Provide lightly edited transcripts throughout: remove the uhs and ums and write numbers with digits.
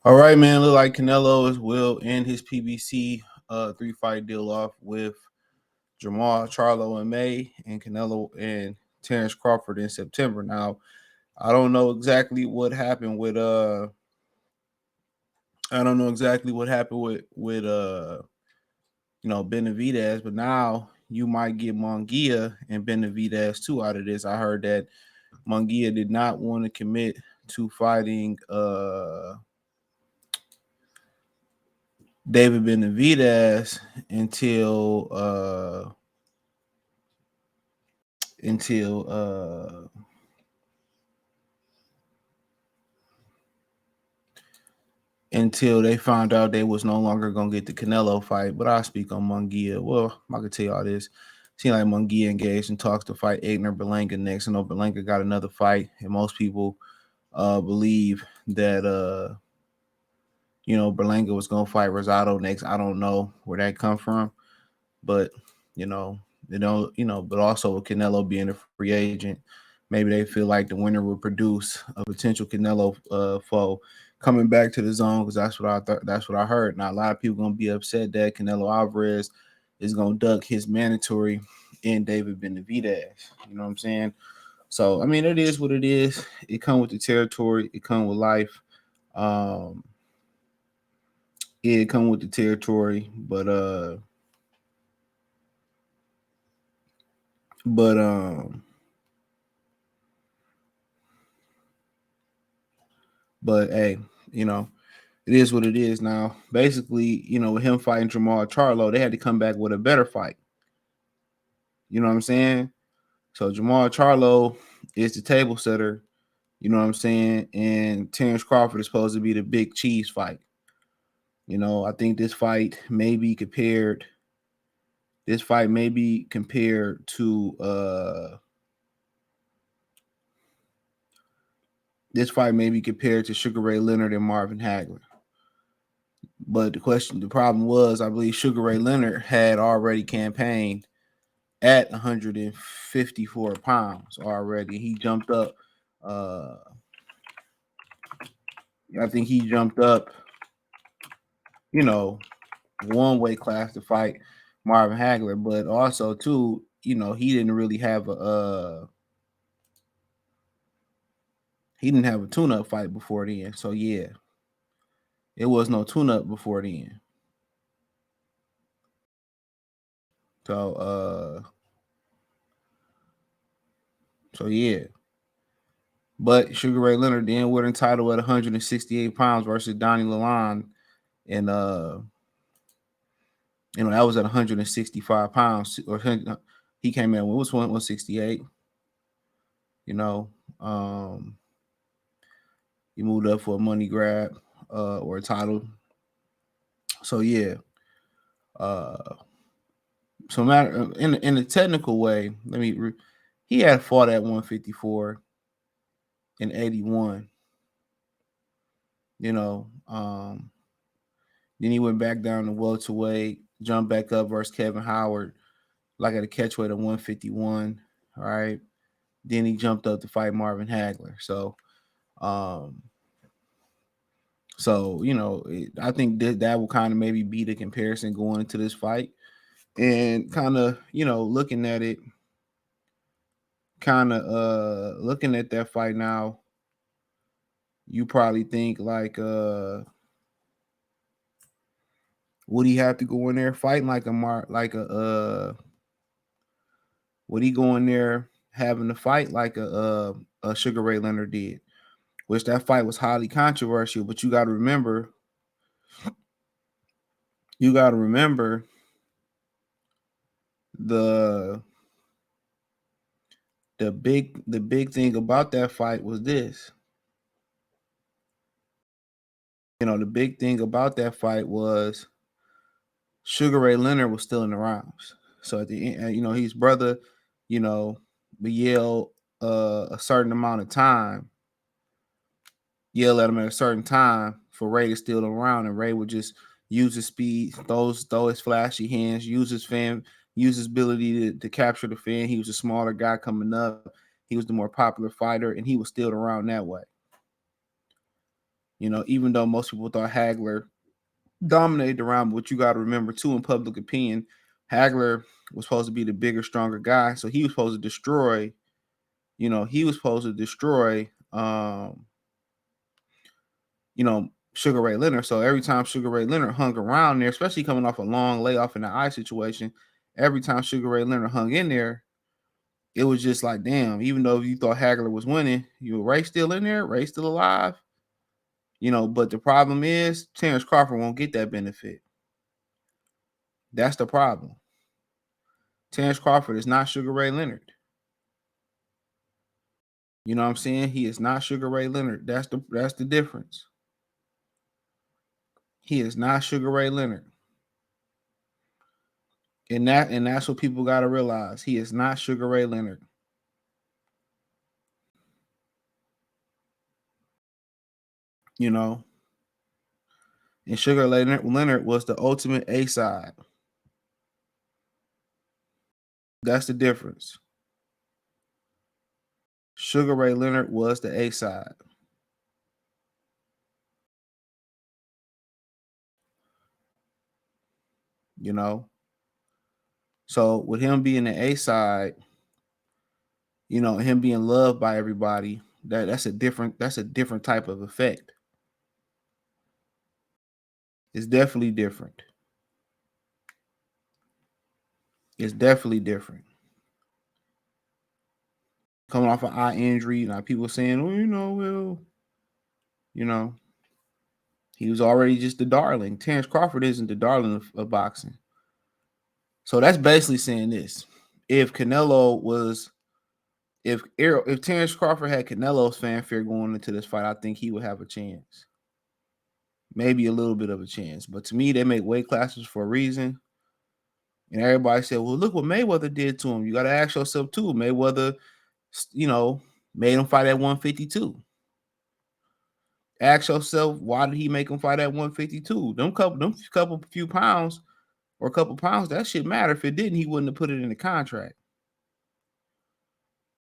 All right, man. Look like Canelo will end his PBC 3-fight deal off with Jermall, Charlo in May, and Canelo and Terence Crawford in September. Now, I don't know exactly what happened with I don't know exactly what happened with Benavidez, but now you might get Munguia and Benavidez too out of this. I heard that Munguia did not want to commit to fighting David Benavidez until until until they found out they was no longer gonna get the Canelo fight. But I'll speak on Munguia. Well, I could tell you all this. Seems like Munguia engaged in talks to fight Aigner Berlanga next. I know Berlanga got another fight, and most people believe that Berlanga was gonna fight Rosado next. I don't know where that come from, but you know, but also with Canelo being a free agent, maybe they feel like the winner will produce a potential Canelo foe coming back to the zone because that's what I thought. That's what I heard. Now a lot of people gonna be upset that Canelo Alvarez is gonna duck his mandatory in David Benavidez. You know what I'm saying? So I mean, it is what it is. It come with the territory. It come with life. Um, it come with the territory, but but hey, you know, it is what it is now. Basically, with him fighting Jermall Charlo, they had to come back with a better fight. You know what I'm saying? So Jermall Charlo is the table setter, you know what I'm saying? And Terence Crawford is supposed to be the big cheese fight. I think this fight may be compared to Sugar Ray Leonard and Marvin Hagler. But the problem was, I believe Sugar Ray Leonard had already campaigned at 154 pounds already. He jumped up. Uh, I think he jumped up, you know, one weight class to fight Marvin Hagler, but also too, he didn't really have a tune-up fight before then. So yeah, it was no tune-up before then. So yeah. But Sugar Ray Leonard then would entitled at 168 pounds versus Donnie Lalonde, and that was at 165 pounds. Or he came in, what was 168? You know, um, he moved up for a money grab or a title. So yeah, uh, so matter in a technical way, he had fought at 154 in 81. You know, then he went back down to welterweight, jumped back up versus Kevin Howard, like at a catchweight of 151. All right. Then he jumped up to fight Marvin Hagler. Um, I think that will kind of maybe be the comparison going into this fight, and kind of looking at it, looking at that fight now, you probably think like would he have to go in there fighting like would he go in there having to fight like a Sugar Ray Leonard did, which that fight was highly controversial. But you got to remember the big thing about that fight was this. The big thing about that fight was Sugar Ray Leonard was still in the rounds. So at the end, his brother, would yell a certain amount of time, yell at him at a certain time for Ray to steal around, and Ray would just use his speed, throw his flashy hands, use his ability to capture the fan. He was a smaller guy coming up. He was the more popular fighter, and he was still around that way. Even though most people thought Hagler dominated the round, but what you got to remember too, in public opinion, Hagler was supposed to be the bigger, stronger guy, so he was supposed to destroy. He was supposed to destroy. Sugar Ray Leonard. So every time Sugar Ray Leonard hung around there, especially coming off a long layoff in the eye situation, every time Sugar Ray Leonard hung in there, it was just like, damn, even though you thought Hagler was winning, Ray still in there, Ray still alive. But the problem is Terence Crawford won't get that benefit. That's the problem. Terence Crawford is not Sugar Ray Leonard. You know what I'm saying? He is not Sugar Ray Leonard. That's the difference. He is not Sugar Ray Leonard. And that's what people got to realize. He is not Sugar Ray Leonard. And Sugar Ray Leonard was the ultimate A-side. That's the difference. Sugar Ray Leonard was the A-side. So with him being the A-side, him being loved by everybody, that's a different type of effect. It's definitely different. It's definitely different. Coming off an eye injury, now people saying, he was already just the darling. Terence Crawford isn't the darling of boxing. So that's basically saying this. If Terence Crawford had Canelo's fanfare going into this fight, I think he would have a chance. Maybe a little bit of a chance. But to me, they make weight classes for a reason. And everybody said, well, look what Mayweather did to him. You got to ask yourself, too. Mayweather, made him fight at 152. Ask yourself, why did he make him fight at 152? Them few pounds or a couple pounds, that shit matter. If it didn't, he wouldn't have put it in the contract.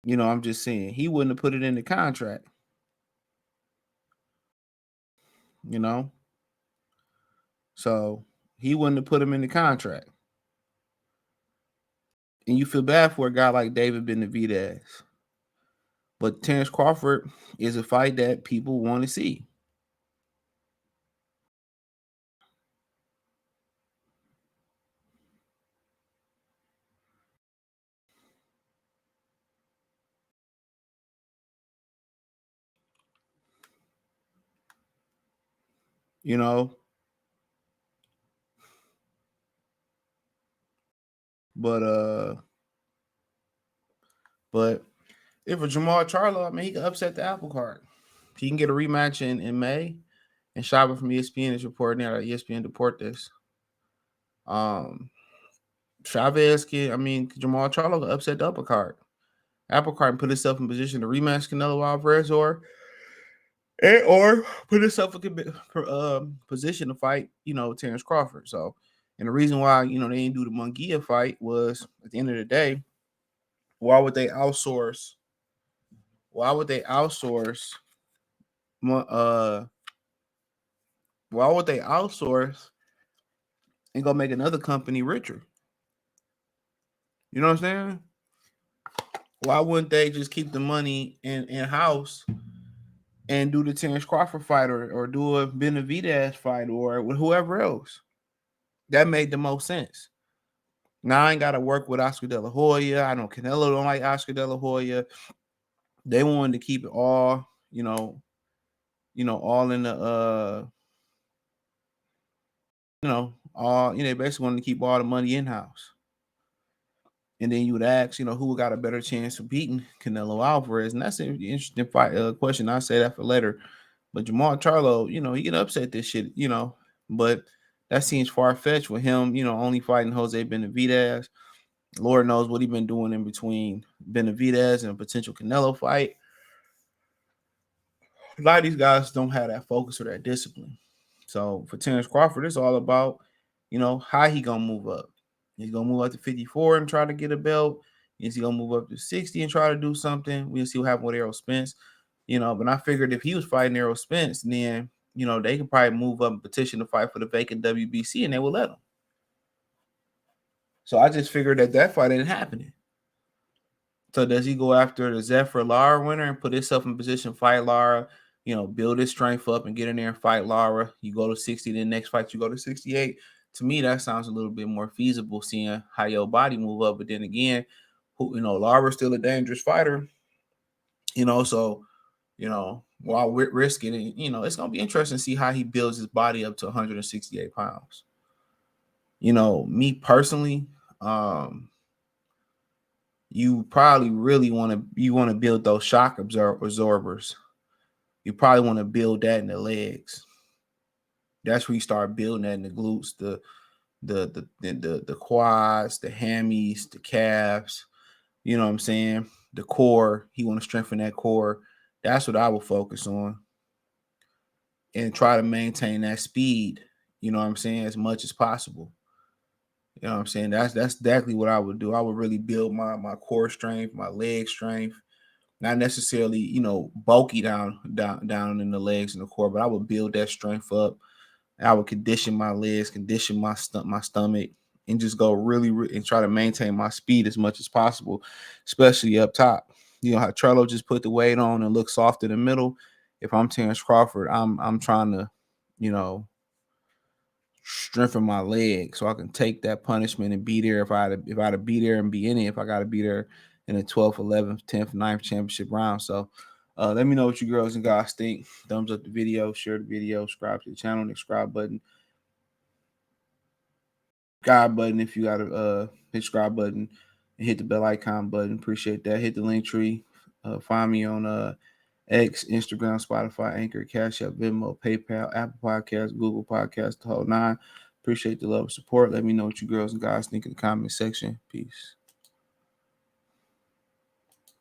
I'm just saying, he wouldn't have put it in the contract. So he wouldn't have put him in the contract. And you feel bad for a guy like David Benavidez. But Terence Crawford is a fight that people want to see. But if a Jermall Charlo, I mean, he can upset the apple cart. He can get a rematch in May. And Shaba from ESPN is reporting out at ESPN Deportes. Jermall Charlo can upset the apple cart and put himself in position to rematch Canelo Alvarez or put himself in position to fight, Terence Crawford. So, and the reason why, they didn't do the Munguia fight was, at the end of the day, why would they outsource? Why would they outsource and go make another company richer? You know what I'm saying? Why wouldn't they just keep the money in-house and do the Terence Crawford fight or do a Benavidez fight or with whoever else? That made the most sense. Now I ain't got to work with Oscar De La Hoya. I know Canelo don't like Oscar De La Hoya. They wanted to keep it all, all in the, they basically wanted to keep all the money in-house. And then you would ask, who got a better chance of beating Canelo Alvarez? And that's an interesting question. I'll say that for later. But Jermall Charlo, he can upset this shit, but that seems far-fetched with him, only fighting Jose Benavidez. Lord knows what he's been doing in between Benavidez and a potential Canelo fight. A lot of these guys don't have that focus or that discipline. So for Terence Crawford, it's all about, how he going to move up. He's going to move up to 54 and try to get a belt. Is he going to move up to 60 and try to do something? We'll see what happened with Errol Spence. But I figured if he was fighting Errol Spence, then you know, they could probably move up and petition to fight for the vacant WBC, and they will let him. So I just figured that fight ain't happening. So does he go after the Zephyr Lara winner and put himself in position, fight Lara, you know, build his strength up and get in there and fight Lara? You go to 60, then next fight you go to 68. To me, that sounds a little bit more feasible, seeing how your body move up. But then again, you know, Lara's still a dangerous fighter, you know, so, you know, while we're risking it, you know, it's going to be interesting to see how he builds his body up to 168 pounds. You know, me personally, you probably really want to build those shock absorbers. You probably want to build that in the legs. That's where you start building that in the glutes, the quads, the hammies, the calves. You know what I'm saying? The core. You want to strengthen that core. That's what I will focus on, and try to maintain that speed. You know what I'm saying, as much as possible. You know what I'm saying? That's exactly what I would do. I would really build my core strength, my leg strength. Not necessarily, you know, bulky down in the legs and the core, but I would build that strength up. I would condition my legs, condition my stomach, and just go really and try to maintain my speed as much as possible, especially up top. You know how Charlo just put the weight on and look soft in the middle. If I'm Terence Crawford, I'm trying to, you know, strengthen my leg so I can take that punishment and be there if I had to be there and be in it, if I got to be there in the 12th, 11th, 10th, 9th championship round. So let me know what you girls and guys think. Thumbs up the video, share the video, subscribe to the channel, and subscribe button. God button if you got to hit subscribe button and hit the bell icon button. Appreciate that. Hit the link tree. Find me on X, Instagram, Spotify, Anchor, Cash App, Venmo, PayPal, Apple Podcasts, Google Podcasts, the whole nine. Appreciate the love and support. Let me know what you girls and guys think in the comment section. Peace.